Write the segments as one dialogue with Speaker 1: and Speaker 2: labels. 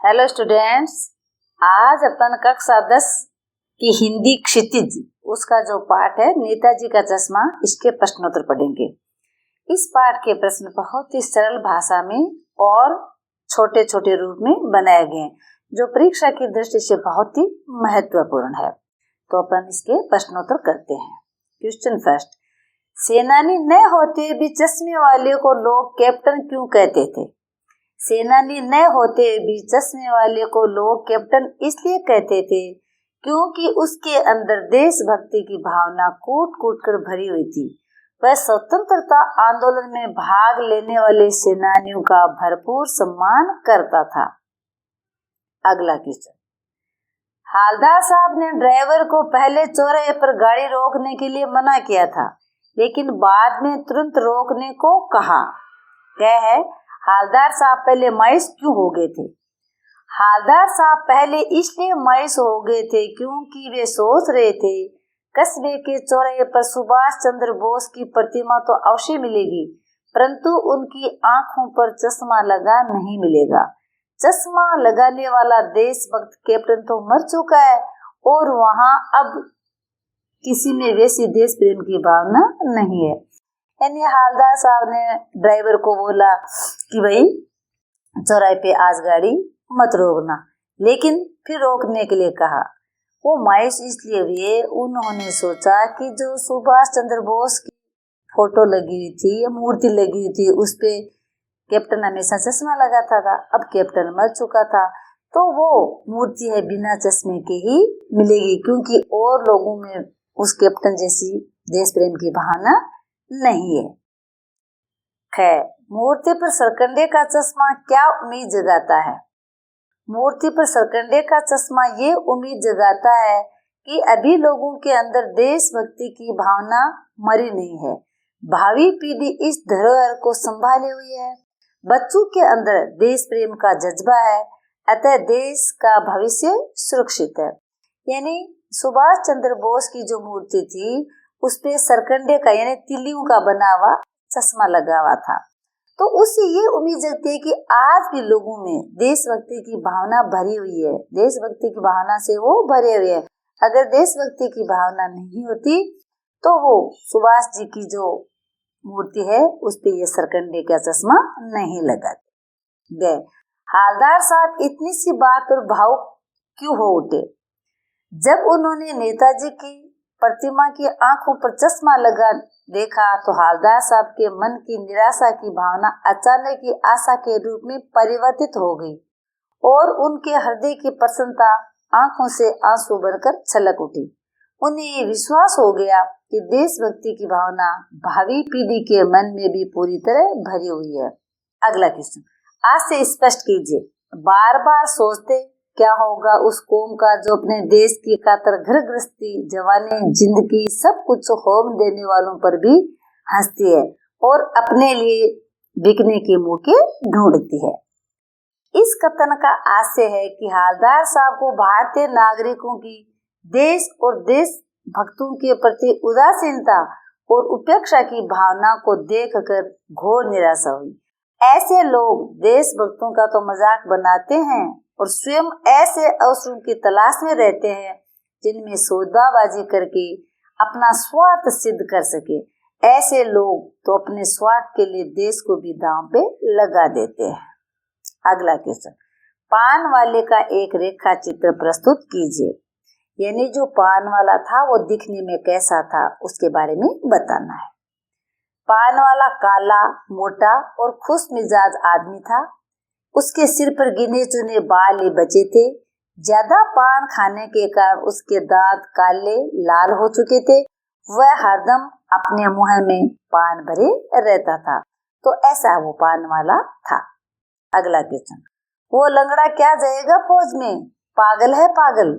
Speaker 1: Hello students, आज अपन कक्षा 10 की हिंदी क्षितिज उसका जो पाठ है नेताजी का चश्मा, इसके प्रश्नोत्तर पढ़ेंगे। इस पाठ के प्रश्न बहुत ही सरल भाषा में और छोटे छोटे रूप में बनाए गए हैं, जो परीक्षा की दृष्टि से बहुत ही महत्वपूर्ण है। तो अपन इसके प्रश्नोत्तर करते हैं। क्वेश्चन फर्स्ट, सेनानी न होते भी चश्मे वाले को लोग कैप्टन क्यों कहते थे? सेनानी न होते भी चश्मे वाले को लोग कैप्टन इसलिए कहते थे क्योंकि उसके अंदर देशभक्ति की भावना कूट कूट कर भरी हुई थी। वह स्वतंत्रता आंदोलन में भाग लेने वाले सेनानियों का भरपूर सम्मान करता था। अगला क्वेश्चन, हालदार साहब ने ड्राइवर को पहले चौराहे पर गाड़ी रोकने के लिए मना किया था, लेकिन बाद में तुरंत रोकने को कहा। क्या है? हालदार साहब पहले मायूस क्यों हो गए थे? हालदार साहब पहले इसलिए मायूस हो गए थे क्योंकि वे सोच रहे थे कस्बे के चौराहे पर सुभाष चंद्र बोस की प्रतिमा तो अवश्य मिलेगी, परंतु उनकी आंखों पर चश्मा लगा नहीं मिलेगा। चश्मा लगाने वाला देशभक्त कैप्टन तो मर चुका है और वहां अब किसी में वैसी देश प्रेम की भावना नहीं है। यानी हालदार साहब ने ड्राइवर को बोला कि भाई चौराहे पे आज गाड़ी मत रोकना, लेकिन फिर रोकने के लिए कहा। वो मायूस इसलिए हुए, उन्होंने सोचा कि जो सुभाष चंद्र बोस की फोटो लगी हुई थी या मूर्ति लगी हुई थी, उस पे कैप्टन हमेशा चश्मा लगाता था। अब कैप्टन मर चुका था तो वो मूर्ति है बिना चश्मे के ही मिलेगी, क्योंकि और लोगों में उस कैप्टन जैसी देश प्रेम की भावना नहीं है। खैर, मूर्ति पर सरकंडे का चश्मा क्या उम्मीद जगाता है? मूर्ति पर सरकंडे का चश्मा ये उम्मीद जगाता है कि अभी लोगों के अंदर देशभक्ति की भावना मरी नहीं है, भावी पीढ़ी इस धरोहर को संभाले हुई है, बच्चों के अंदर देश प्रेम का जज्बा है, अतः देश का भविष्य सुरक्षित है। यानी सुभाष चंद्र बोस की जो मूर्ति थी उस पे सरकंडे का यानी तिल्लियों का बना हुआ चश्मा लगा हुआ था, तो उससे ये उम्मीद जगती है कि आज भी लोगों में देशभक्ति की भावना भरी हुई है, देशभक्ति की भावना से वो भरे हुए हैं। अगर देशभक्ति की भावना नहीं होती तो वो सुभाष जी की जो मूर्ति है उस पे ये सरकंडे का चश्मा नहीं लगाते गए। हालदार साहब इतनी सी बात पर भावुक क्यों हो उठे? जब उन्होंने नेताजी की प्रतिमा की आंखों पर चश्मा लगा देखा तो हालदार साहब के मन की निराशा की भावना अचानक ही आशा के रूप में परिवर्तित हो गई और उनके हृदय की प्रसन्नता आंखों से आंसू बनकर छलक उठी। उन्हें ये विश्वास हो गया कि देशभक्ति की भावना भावी पीढ़ी के मन में भी पूरी तरह भरी हुई है। अगला क्वेश्चन, आज से स्पष्ट कीजिए, बार बार सोचते क्या होगा उस कौम का जो अपने देश की खातिर घर गृहस्थी, जवानी, जिंदगी सब कुछ होम देने वालों पर भी हंसती है और अपने लिए बिकने के मौके ढूंढती है। इस कथन का आशय है कि हालदार साहब को भारतीय नागरिकों की देश और देश भक्तों के प्रति उदासीनता और उपेक्षा की भावना को देखकर घोर निराशा हुई। ऐसे लोग देशभक्तों का तो मजाक बनाते हैं और स्वयं ऐसे अवसरों की तलाश में रहते हैं जिनमें सौदाबाजी करके अपना स्वार्थ सिद्ध कर सके। ऐसे लोग तो अपने स्वार्थ के लिए देश को भी दांव पे लगा देते हैं। अगला क्वेश्चन, पान वाले का एक रेखा चित्र प्रस्तुत कीजिए। यानी जो पान वाला था वो दिखने में कैसा था उसके बारे में बताना है। पान वाला काला, मोटा और खुश मिजाज आदमी था। उसके सिर पर गिने चुने बाल ही बचे थे। ज्यादा पान खाने के कारण उसके दांत काले लाल हो चुके थे। वह हरदम अपने मुंह में पान भरे रहता था, तो ऐसा वो पान वाला था। अगला क्वेश्चन, वो लंगड़ा क्या जाएगा फौज में, पागल है पागल।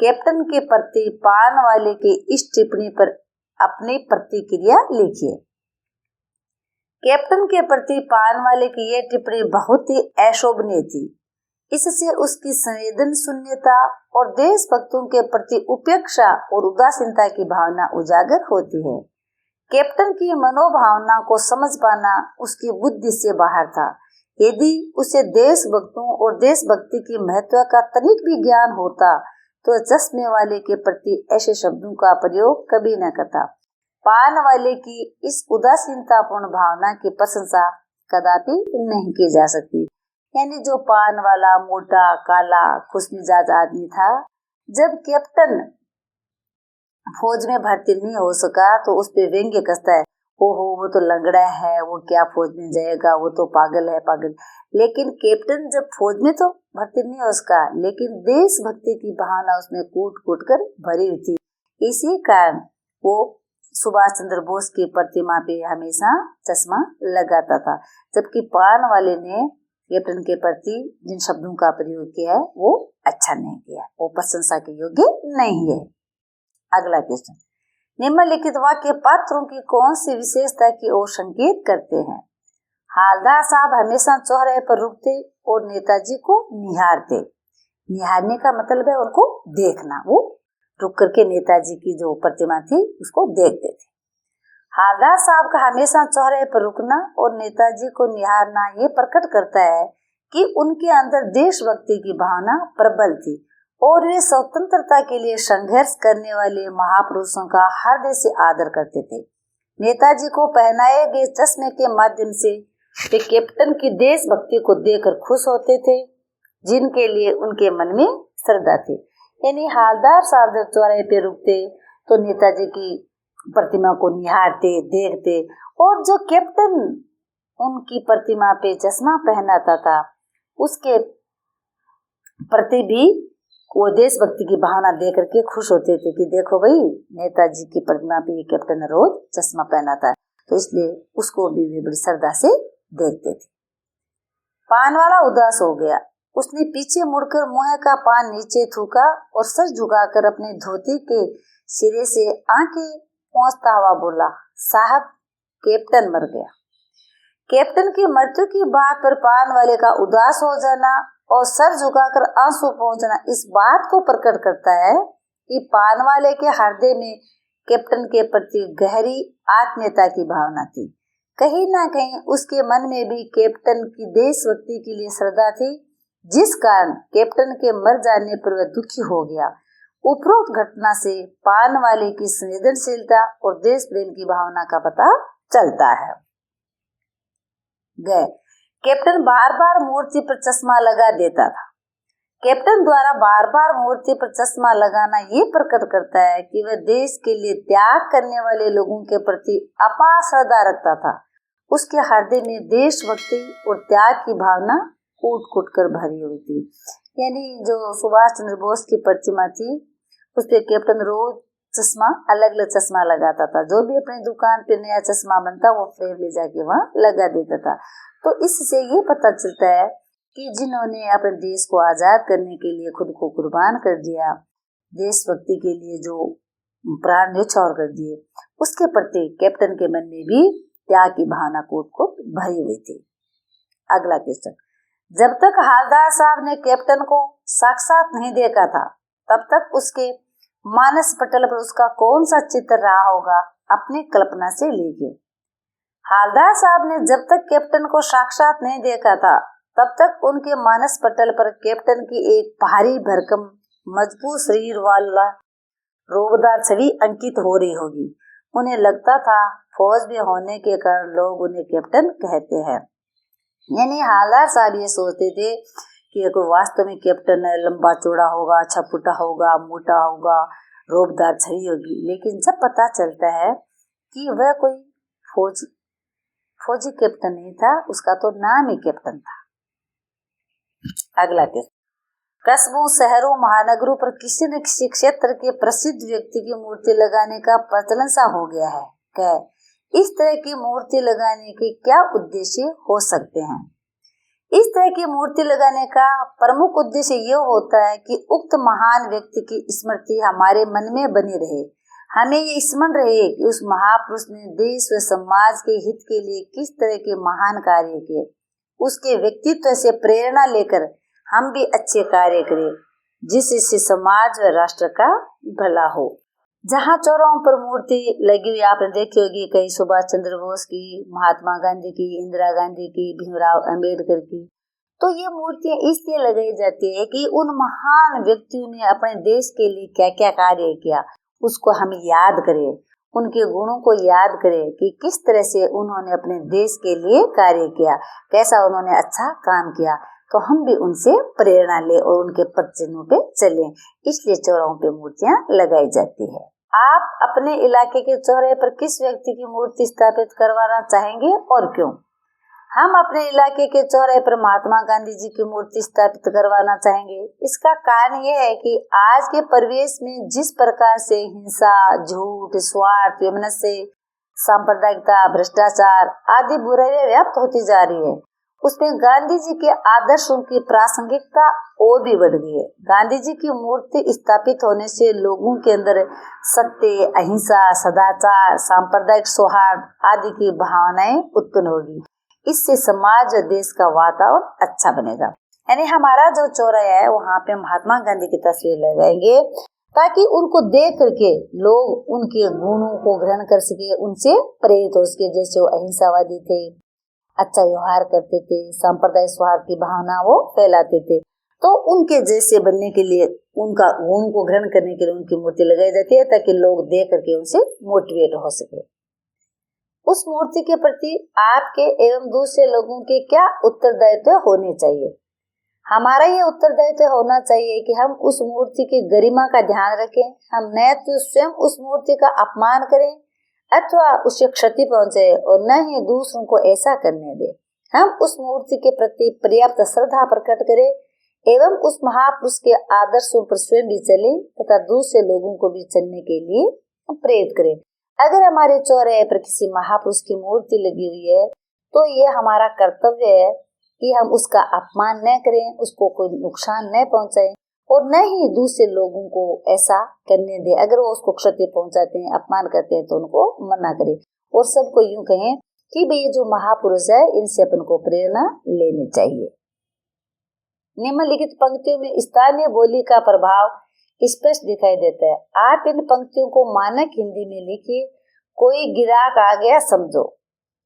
Speaker 1: कैप्टन के प्रति पान वाले के इस टिप्पणी पर अपनी प्रतिक्रिया लिखिए। कैप्टन के प्रति पान वाले की यह टिप्पणी बहुत ही अशोभनीय थी। इससे उसकी संवेदन शून्यता और देशभक्तों के प्रति उपेक्षा और उदासीनता की भावना उजागर होती है। कैप्टन की मनोभावना को समझ पाना उसकी बुद्धि से बाहर था। यदि उसे देशभक्तों और देशभक्ति की महत्व का तनिक भी ज्ञान होता तो चश्मे वाले के प्रति ऐसे शब्दों का प्रयोग कभी न करता। पान वाले की इस उदासीनतापूर्ण भावना की प्रशंसा कदापि नहीं की जा सकती। यानी जो पान वाला मोटा काला खुशमिजाज आदमी था, जब कैप्टन फौज में भर्ती नहीं हो सका तो उस पे व्यंग्य कसता है, ओहो वो तो लंगड़ा है, वो क्या फौज में जाएगा, वो तो पागल है पागल। लेकिन कैप्टन जब फौज में तो भर्ती नहीं हो सका, लेकिन देशभक्ति की भावना उसमें कूट कूट कर भरी हुई थी। इसी कारण वो सुभाष चंद्र बोस की प्रतिमा पे हमेशा चश्मा लगाता था। जबकि पान वाले ने कैप्टन के प्रति जिन शब्दों का प्रयोग किया है वो अच्छा नहीं किया, वो प्रशंसा के योग्य नहीं है। अगला क्वेश्चन, निम्नलिखित वाक्य पात्रों की कौन सी विशेषता की ओर संकेत करते हैं? हालदार साहब हमेशा चौराहे पर रुकते और नेताजी को निहारते। निहारने का मतलब है उनको देखना, वो रुक करके नेताजी की जो प्रतिमा थी उसको देखते थे। हालदार साहब का हमेशा चौराहे पर रुकना और नेताजी को निहारना ये प्रकट करता है कि उनके अंदर देशभक्ति की भावना प्रबल थी और वे स्वतंत्रता के लिए संघर्ष करने वाले महापुरुषों का हृदय से आदर करते थे। नेताजी को पहनाए गए चश्मे के माध्यम से वे कैप्टन की देशभक्ति को देखकर खुश होते थे, जिनके लिए उनके मन में श्रद्धा थी। यानी हालदार साहब जब चौराहे पे रुकते तो नेताजी की प्रतिमा को निहारते, देखते, और जो कैप्टन उनकी प्रतिमा पे चश्मा पहनाता था उसके प्रति भी वो देशभक्ति की भावना देख करके खुश होते थे कि देखो भाई नेताजी की प्रतिमा पे कैप्टन रोज चश्मा पहनाता है, तो इसलिए उसको भी वे बड़ी श्रद्धा से देखते थे। पान वाला उदास हो गया, उसने पीछे मुड़कर मुंह का पान नीचे थूका और सर झुकाकर अपने धोती के सिरे से आंखें पहुंचता हुआ बोला, साहब कैप्टन मर गया। कैप्टन की मृत्यु की बात पर पान वाले का उदास हो जाना और सर झुकाकर आंसू पहुंचना इस बात को प्रकट करता है कि पान वाले के हृदय में कैप्टन के प्रति गहरी आत्मीयता की भावना थी। कहीं ना कहीं उसके मन में भी कैप्टन की देशभक्ति के लिए श्रद्धा थी, जिस कारण कैप्टन के मर जाने पर वह दुखी हो गया। उपरोक्त घटना से पान वाले की संवेदनशीलता और देश प्रेम की भावना का पता चलता है। कैप्टन बार बार मूर्ति पर चश्मा लगा देता था। कैप्टन द्वारा बार बार मूर्ति पर चश्मा लगाना ये प्रकट करता है कि वह देश के लिए त्याग करने वाले लोगों के प्रति अपार श्रद्धा रखता था। उसके हृदय में देशभक्ति और त्याग की भावना कूट कूट कर भरी हुई थी। यानी जो सुभाष चंद्र बोस की प्रतिमा थी उस पे कैप्टन रोज चश्मा अलग अलग चश्मा लगाता था। जो भी अपनी दुकान पे नया चश्मा बनता वो फ्रेम ले जाके वहाँ लगा देता था। तो इससे ये पता चलता है कि जिन्होंने अपने देश को आजाद करने के लिए खुद को कुर्बान कर दिया, देशभक्ति के लिए जो प्राण न्यौछावर कर दिए, उसके प्रति कैप्टन के मन में भी त्याग की भावना कूट कूट भरी हुई थी। अगला क्वेश्चन, जब तक हालदार साहब ने कैप्टन को साक्षात नहीं देखा था तब तक उसके मानस पटल पर उसका कौन सा चित्र रहा होगा, अपनी कल्पना से लीजिए। हालदार साहब ने जब तक कैप्टन को साक्षात नहीं देखा था तब तक उनके मानस पटल पर कैप्टन की एक भारी भरकम मजबूत शरीर वाला रोबदार छवि अंकित हो रही होगी। उन्हें लगता था फौज में होने के कारण लोग उन्हें कैप्टन कहते हैं। यानी हालदार साहब ये सोचते थे कि कोई वास्तव में कैप्टन है, लंबा चौड़ा होगा, अच्छा फुटा होगा, मोटा होगा, रोबदार छवि होगी। लेकिन जब पता चलता है कि वह कोई फौजी कैप्टन नहीं था, उसका तो नाम ही कैप्टन था। अगला क्वेश्चन, कस्बों, शहरों, महानगरों पर किसी न किसी क्षेत्र के प्रसिद्ध व्यक्ति की मूर्ति लगाने का प्रचलन सा हो गया है। क्या इस तरह की मूर्ति लगाने के क्या उद्देश्य हो सकते हैं? इस तरह की मूर्ति लगाने का प्रमुख उद्देश्य ये होता है कि उक्त महान व्यक्ति की स्मृति हमारे मन में बनी रहे। हमें ये स्मरण रहे कि उस महापुरुष ने देश व समाज के हित के लिए किस तरह के महान कार्य किए। उसके व्यक्तित्व से प्रेरणा लेकर हम भी अच्छे कार्य करें, जिससे समाज व राष्ट्र का भला हो। जहाँ चौराहों पर मूर्ति लगी हुई आपने देखी होगी, कहीं सुभाष चंद्र बोस की, महात्मा गांधी की, इंदिरा गांधी की, भीमराव अंबेडकर की। तो ये मूर्तियां इसलिए लगाई जाती है कि उन महान व्यक्तियों ने अपने देश के लिए क्या क्या कार्य किया उसको हम याद करें, उनके गुणों को याद करें कि किस तरह से उन्होंने अपने देश के लिए कार्य किया, कैसा उन्होंने अच्छा काम किया। तो हम भी उनसे प्रेरणा लें और उनके पद चिन्हों पे चलें, इसलिए चौराहों पे मूर्तियां लगाई जाती है। आप अपने इलाके के चौराहे पर किस व्यक्ति की मूर्ति स्थापित करवाना चाहेंगे और क्यों? हम अपने इलाके के चौराहे पर महात्मा गांधी जी की मूर्ति स्थापित करवाना चाहेंगे। इसका कारण यह है कि आज के परिवेश में जिस प्रकार से हिंसा, झूठ, स्वार्थ, वैमनस्य, सांप्रदायिकता, भ्रष्टाचार आदि बुराइयां व्याप्त होती जा रही है, उसमें गांधी जी के आदर्शों की प्रासंगिकता और भी बढ़ गई है। गांधी जी की मूर्ति स्थापित होने से लोगों के अंदर सत्य, अहिंसा, सदाचार, सांप्रदायिक सौहार्द आदि की भावनाएं उत्पन्न होगी। इससे समाज और देश का वातावरण अच्छा बनेगा। यानी हमारा जो चौराहा है वहाँ पे महात्मा गांधी की तस्वीर लगाएंगे ताकि उनको देख करके लोग उनके गुणों को ग्रहण कर सके, उनसे प्रेरित हो सके। जैसे वो अहिंसावादी थे, अच्छा व्यवहार करते थे, सांप्रदायिक सौहार्द की भावना वो फैलाते थे, तो उनके जैसे बनने के लिए, उनका गुण को ग्रहण करने के लिए उनकी मूर्ति लगाई जाती है ताकि लोग देख करके उनसे मोटिवेट हो सके। उस मूर्ति के प्रति आपके एवं दूसरे लोगों के क्या उत्तरदायित्व होने चाहिए? हमारा ये उत्तरदायित्व होना चाहिए कि हम उस मूर्ति की गरिमा का ध्यान रखें। हम न तो स्वयं उस मूर्ति का अपमान करें अथवा उससे क्षति पहुंचे और न ही दूसरों को ऐसा करने दें। हम उस मूर्ति के प्रति पर्याप्त श्रद्धा प्रकट करें एवं उस महापुरुष के आदर्शों पर स्वयं भी चलें तथा दूसरे लोगों को भी चलने के लिए प्रेरित करें। अगर हमारे चौराहे पर किसी महापुरुष की मूर्ति लगी हुई है तो ये हमारा कर्तव्य है कि हम उसका अपमान न करें, उसको कोई नुकसान न पहुंचाएं और न ही दूसरे लोगों को ऐसा करने दें। अगर वो उसको क्षति पहुंचाते हैं, अपमान करते हैं तो उनको मना करें और सबको यूं कहें कि भाई ये जो महापुरुष है इनसे अपन को प्रेरणा लेनी चाहिए। निम्नलिखित पंक्तियों में स्थानीय बोली का प्रभाव स्पष्ट दिखाई देता है। आप इन पंक्तियों को मानक हिंदी में लिखिए। कोई ग्राहक आ गया समझो,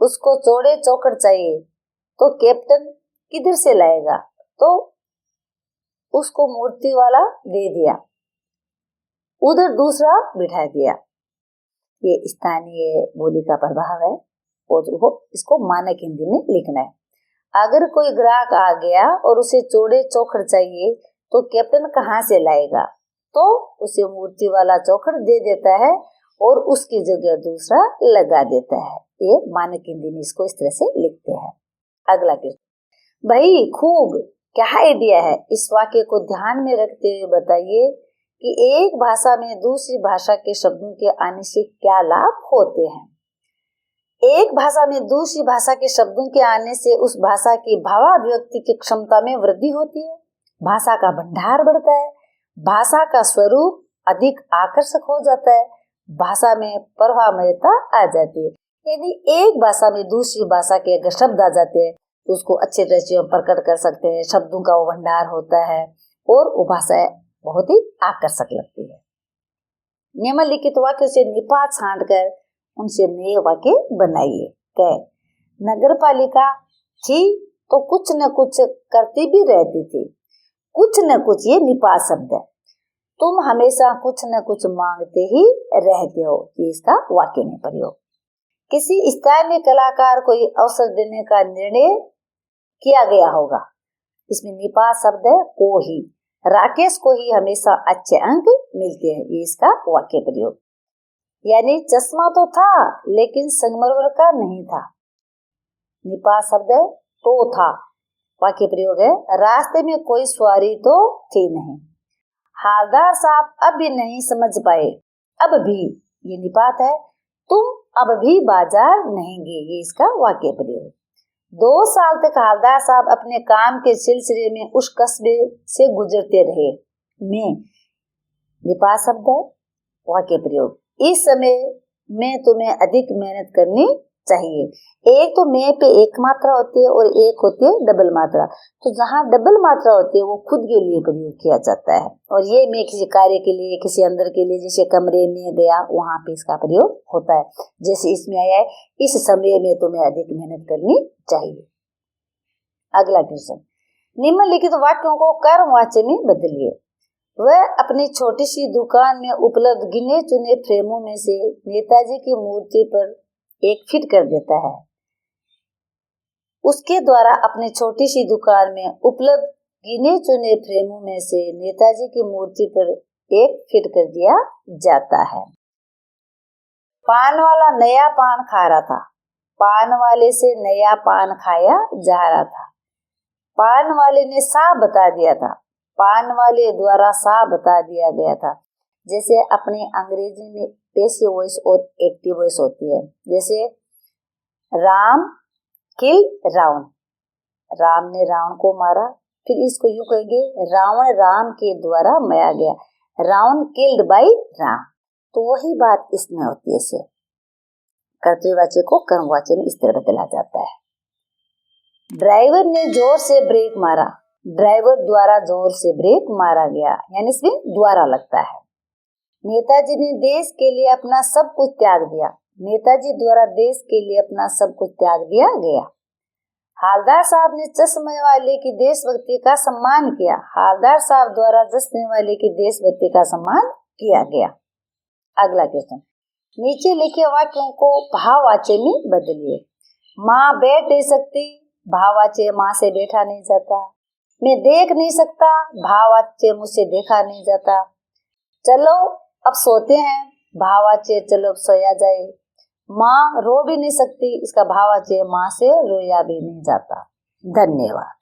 Speaker 1: उसको चौड़े चौखट चाहिए तो कैप्टन किधर से लाएगा? तो उसको मूर्ति वाला दे दिया, उधर दूसरा बिठा दिया। ये स्थानीय बोली का प्रभाव है और इसको मानक हिंदी में लिखना है। अगर कोई ग्राहक आ गया और उसे चौड़े चौखट चाहिए तो कैप्टन कहाँ से लाएगा? तो उसे मूर्ति वाला चौखट दे देता है और उसकी जगह दूसरा लगा देता है। ये मानक हिंदी में इसको इस तरह से लिखते हैं। अगला क्वेश्चन, भाई खूब, क्या आइडिया है? इस वाक्य को ध्यान में रखते हुए बताइए कि एक भाषा में दूसरी भाषा के शब्दों के आने से क्या लाभ होते हैं। एक भाषा में दूसरी भाषा के शब्दों के आने से उस भाषा की भावाभिव्यक्ति की क्षमता में वृद्धि होती है, भाषा का भंडार बढ़ता है, भाषा का स्वरूप अधिक आकर्षक हो जाता है, भाषा में प्रभावमयता आ जाती है। यदि एक भाषा में दूसरी भाषा के अगर शब्द आ जाते हैं तो उसको अच्छे तरह से प्रकट कर सकते हैं, शब्दों का वो भंडार होता है और वो भाषा बहुत ही आकर्षक लगती है। निम्नलिखित वाक्य से निपात छांट कर उनसे नए वाक्य बनाइए। कह, नगर पालिका थी तो कुछ न कुछ करती भी रहती थी। कुछ न कुछ, ये निपात शब्द है। तुम हमेशा कुछ न कुछ मांगते ही रहते हो, ये इसका वाक्य में प्रयोग। किसी स्थानीय कलाकार को अवसर देने का निर्णय किया गया होगा। इसमें निपात शब्द है को ही। राकेश को ही हमेशा अच्छे अंक मिलते हैं, ये इसका वाक्य प्रयोग। यानी चश्मा तो था लेकिन संगमरमर का नहीं था। निपात शब्द है तो था, वाक्य प्रयोग है रास्ते में कोई सवारी तो थी नहीं। हालदार साहब अब भी नहीं समझ पाए, अब भी, ये निपात है। तुम अब भी बाजार नहीं गए, ये इसका वाक्य प्रयोग। 2 साल तक हालदार साहब अपने काम के सिलसिले में उस कस्बे से गुजरते रहे। में निपात शब्द है, वाक्य प्रयोग। इस समय में तुम्हें अधिक मेहनत करनी चाहिए। एक तो मैं पे एक मात्रा होती है और एक होती है डबल मात्रा। तो जहाँ डबल मात्रा होती है वो खुद के लिए प्रयोग किया जाता है, और ये मैं किसी कार्य के लिए, किसी अंदर के लिए, जैसे कमरे में गया वहां पे इसका प्रयोग होता है। जैसे इसमें आया है, इस समय में तुम्हें अधिक मेहनत करनी चाहिए। अगला क्वेश्चन, निम्नलिखित वाक्यों को कर्मवाच्य में बदलिए। वह अपनी छोटी सी दुकान में उपलब्ध गिने चुने फ्रेमों में से नेताजी की मूर्ति पर एक फिट कर देता है। उसके द्वारा अपनी छोटी सी दुकान में उपलब्ध गिने चुने फ्रेमों में से नेताजी की मूर्ति पर एक फिट कर दिया जाता है। पान वाला नया पान खा रहा था। पान वाले से नया पान खाया जा रहा था। पान वाले ने साफ बता दिया था। पान वाले द्वारा साफ बता दिया गया था। जैसे अपने अंग्रेजी में पैसिव वॉइस और एक्टिव वॉइस होती है। जैसे राम किल रावण, राम ने रावण को मारा। फिर इसको यूं कहेंगे, रावण राम के द्वारा मारा गया, रावण किल्ड बाय राम। तो वही बात इसमें होती है। इसे कर्तव्यवाची को कर्मवाची में इस तरह बदला जाता है। ड्राइवर ने जोर से ब्रेक मारा। ड्राइवर द्वारा जोर से ब्रेक मारा गया, यानी इसमें द्वारा लगता है। नेताजी ने देश के लिए अपना सब कुछ त्याग दिया। नेताजी द्वारा देश के लिए अपना सब कुछ त्याग दिया गया। हालदार साहब ने चश्मे वाले की देशभक्ति का सम्मान किया। हालदार साहब द्वारा चश्मे वाले की देशभक्ति का सम्मान किया गया। अगला क्वेश्चन, नीचे लिखे वाक्यों को भाववाच्य में बदलिए। माँ बैठ नहीं सकती, भाववाच्य माँ से बैठा नहीं जाता। मैं देख नहीं सकता, भाववाच्य मुझसे देखा नहीं जाता। चलो अब सोते हैं, भाववाच्य चलो अब सोया जाए। माँ रो भी नहीं सकती, इसका भाववाच्य माँ से रोया भी नहीं जाता। धन्यवाद।